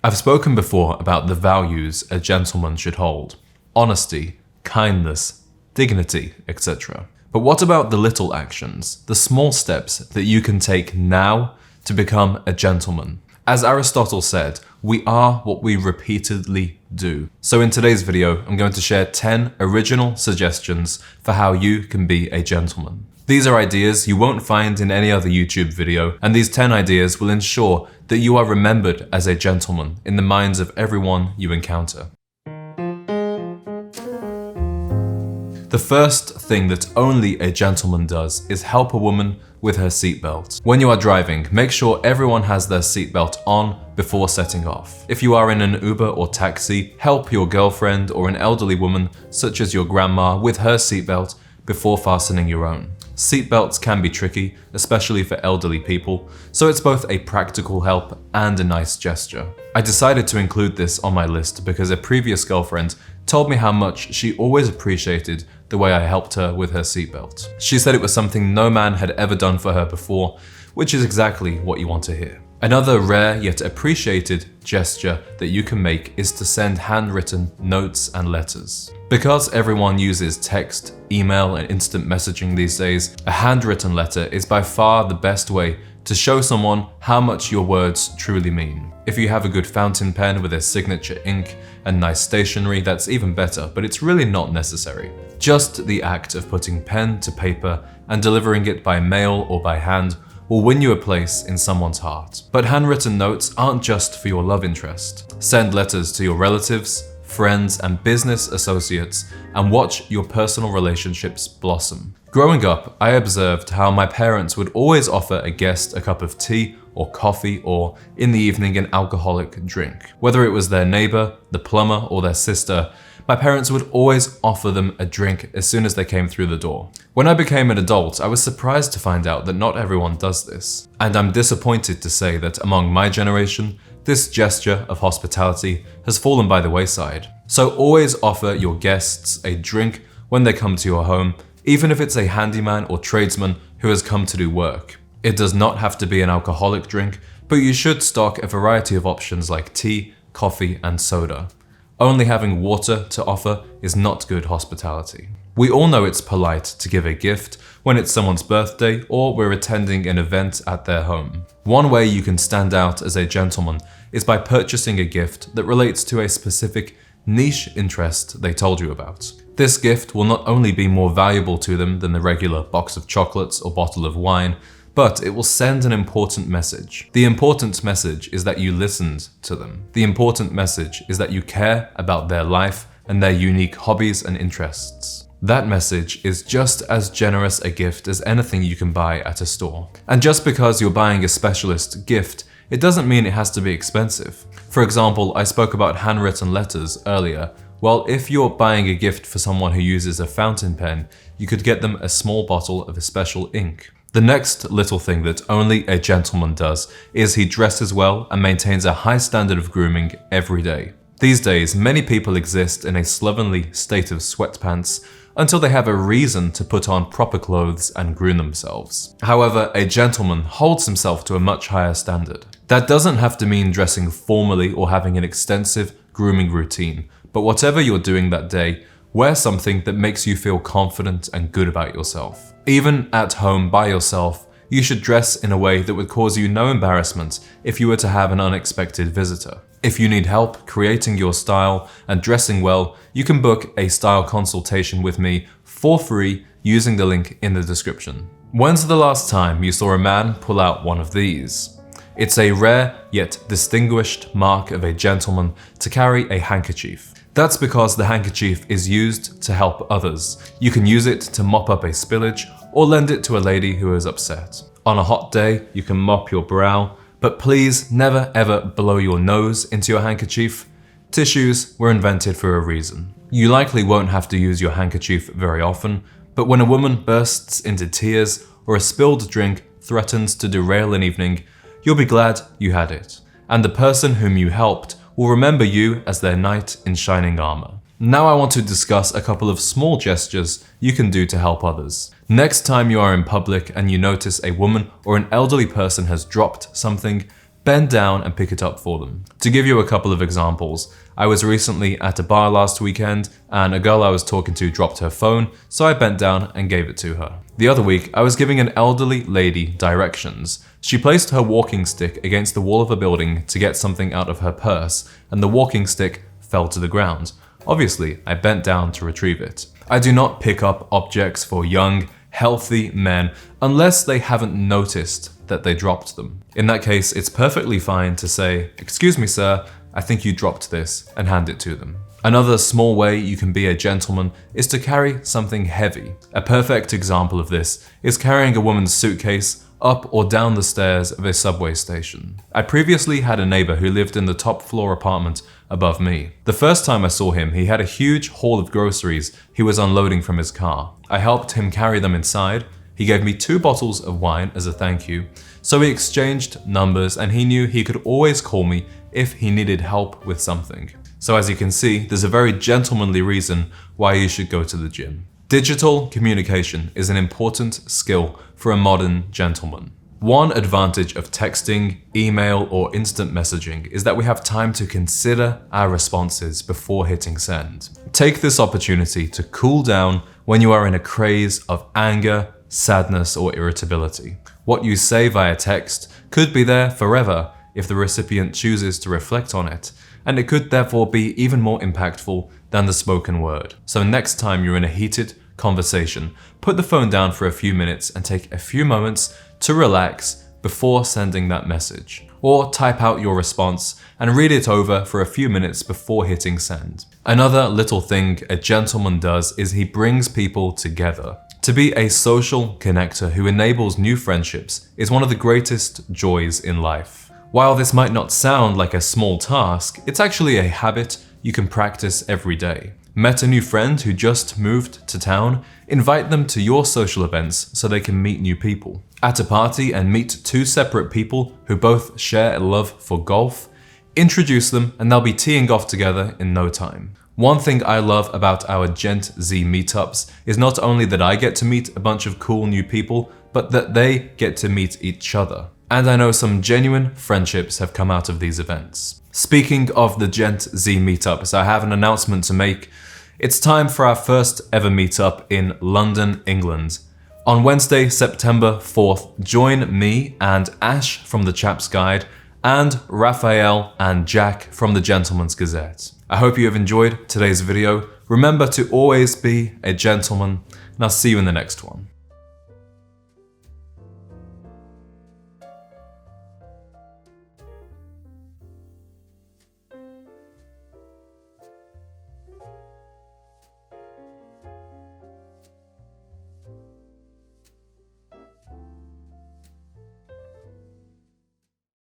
I've spoken before about the values a gentleman should hold: honesty, kindness, dignity, etc. But what about the little actions, the small steps that you can take now to become a gentleman? As Aristotle said, we are what we repeatedly do. So in today's video, I'm going to share 10 original suggestions for how you can be a gentleman. These are ideas you won't find in any other YouTube video, and these 10 ideas will ensure that you are remembered as a gentleman in the minds of everyone you encounter. The first thing that only a gentleman does is help a woman with her seatbelt. When you are driving, make sure everyone has their seatbelt on before setting off. If you are in an Uber or taxi, help your girlfriend or an elderly woman, such as your grandma, with her seatbelt before fastening your own. Seatbelts can be tricky, especially for elderly people, so it's both a practical help and a nice gesture. I decided to include this on my list because a previous girlfriend told me how much she always appreciated the way I helped her with her seatbelt. She said it was something no man had ever done for her before, which is exactly what you want to hear. Another rare yet appreciated gesture that you can make is to send handwritten notes and letters. Because everyone uses text, email, and instant messaging these days, a handwritten letter is by far the best way to show someone how much your words truly mean. If you have a good fountain pen with a signature ink and nice stationery, that's even better, but it's really not necessary. Just the act of putting pen to paper and delivering it by mail or by hand will win you a place in someone's heart. But handwritten notes aren't just for your love interest. Send letters to your relatives, friends, and business associates, and watch your personal relationships blossom. Growing up, I observed how my parents would always offer a guest a cup of tea or coffee, or in the evening an alcoholic drink. Whether it was their neighbor, the plumber, or their sister, my parents would always offer them a drink as soon as they came through the door. When I became an adult, I was surprised to find out that not everyone does this. And I'm disappointed to say that among my generation, this gesture of hospitality has fallen by the wayside. So always offer your guests a drink when they come to your home, even if it's a handyman or tradesman who has come to do work. It does not have to be an alcoholic drink, but you should stock a variety of options like tea, coffee, and soda. Only having water to offer is not good hospitality. We all know it's polite to give a gift when it's someone's birthday or we're attending an event at their home. One way you can stand out as a gentleman is by purchasing a gift that relates to a specific niche interest they told you about. This gift will not only be more valuable to them than the regular box of chocolates or bottle of wine, but it will send an important message. The important message is that you listened to them. The important message is that you care about their life and their unique hobbies and interests. That message is just as generous a gift as anything you can buy at a store. And just because you're buying a specialist gift, it doesn't mean it has to be expensive. For example, I spoke about handwritten letters earlier. Well, if you're buying a gift for someone who uses a fountain pen, you could get them a small bottle of a special ink. The next little thing that only a gentleman does is he dresses well and maintains a high standard of grooming every day. These days, many people exist in a slovenly state of sweatpants until they have a reason to put on proper clothes and groom themselves. However, a gentleman holds himself to a much higher standard. That doesn't have to mean dressing formally or having an extensive grooming routine, but whatever you're doing that day, wear something that makes you feel confident and good about yourself. Even at home by yourself, you should dress in a way that would cause you no embarrassment if you were to have an unexpected visitor. If you need help creating your style and dressing well, you can book a style consultation with me for free using the link in the description. When's the last time you saw a man pull out one of these? It's a rare yet distinguished mark of a gentleman to carry a handkerchief. That's because the handkerchief is used to help others. You can use it to mop up a spillage or lend it to a lady who is upset. On a hot day, you can mop your brow, but please never ever blow your nose into your handkerchief. Tissues were invented for a reason. You likely won't have to use your handkerchief very often, but when a woman bursts into tears or a spilled drink threatens to derail an evening, you'll be glad you had it. And the person whom you helped will remember you as their knight in shining armor. Now I want to discuss a couple of small gestures you can do to help others. Next time you are in public and you notice a woman or an elderly person has dropped something, bend down and pick it up for them. To give you a couple of examples, I was recently at a bar last weekend and a girl I was talking to dropped her phone, so I bent down and gave it to her. The other week, I was giving an elderly lady directions. She placed her walking stick against the wall of a building to get something out of her purse, and the walking stick fell to the ground. Obviously, I bent down to retrieve it. I do not pick up objects for young, healthy men unless they haven't noticed that they dropped them. In that case, it's perfectly fine to say, "Excuse me, sir, I think you dropped this," and hand it to them. Another small way you can be a gentleman is to carry something heavy. A perfect example of this is carrying a woman's suitcase up or down the stairs of a subway station. I previously had a neighbor who lived in the top floor apartment above me. The first time I saw him, he had a huge haul of groceries he was unloading from his car. I helped him carry them inside. He gave me 2 bottles of wine as a thank you. So we exchanged numbers and he knew he could always call me if he needed help with something. So as you can see, there's a very gentlemanly reason why you should go to the gym. Digital communication is an important skill for a modern gentleman. One advantage of texting, email, or instant messaging is that we have time to consider our responses before hitting send. Take this opportunity to cool down when you are in a craze of anger, sadness, or irritability. What you say via text could be there forever if the recipient chooses to reflect on it, and it could therefore be even more impactful than the spoken word. So next time you're in a heated conversation, put the phone down for a few minutes and take a few moments to relax before sending that message. Or type out your response and read it over for a few minutes before hitting send. Another little thing a gentleman does is he brings people together. To be a social connector who enables new friendships is one of the greatest joys in life. While this might not sound like a small task, it's actually a habit you can practice every day. Met a new friend who just moved to town? Invite them to your social events so they can meet new people. At a party and meet 2 separate people who both share a love for golf? Introduce them and they'll be teeing off together in no time. One thing I love about our Gent Z meetups is not only that I get to meet a bunch of cool new people, but that they get to meet each other. And I know some genuine friendships have come out of these events. Speaking of the Gent Z meetups, I have an announcement to make. It's time for our first ever meetup in London, England. On Wednesday, September 4th, join me and Ash from the Chaps Guide and Raphael and Jack from the Gentleman's Gazette. I hope you have enjoyed today's video. Remember to always be a gentleman, and I'll see you in the next one.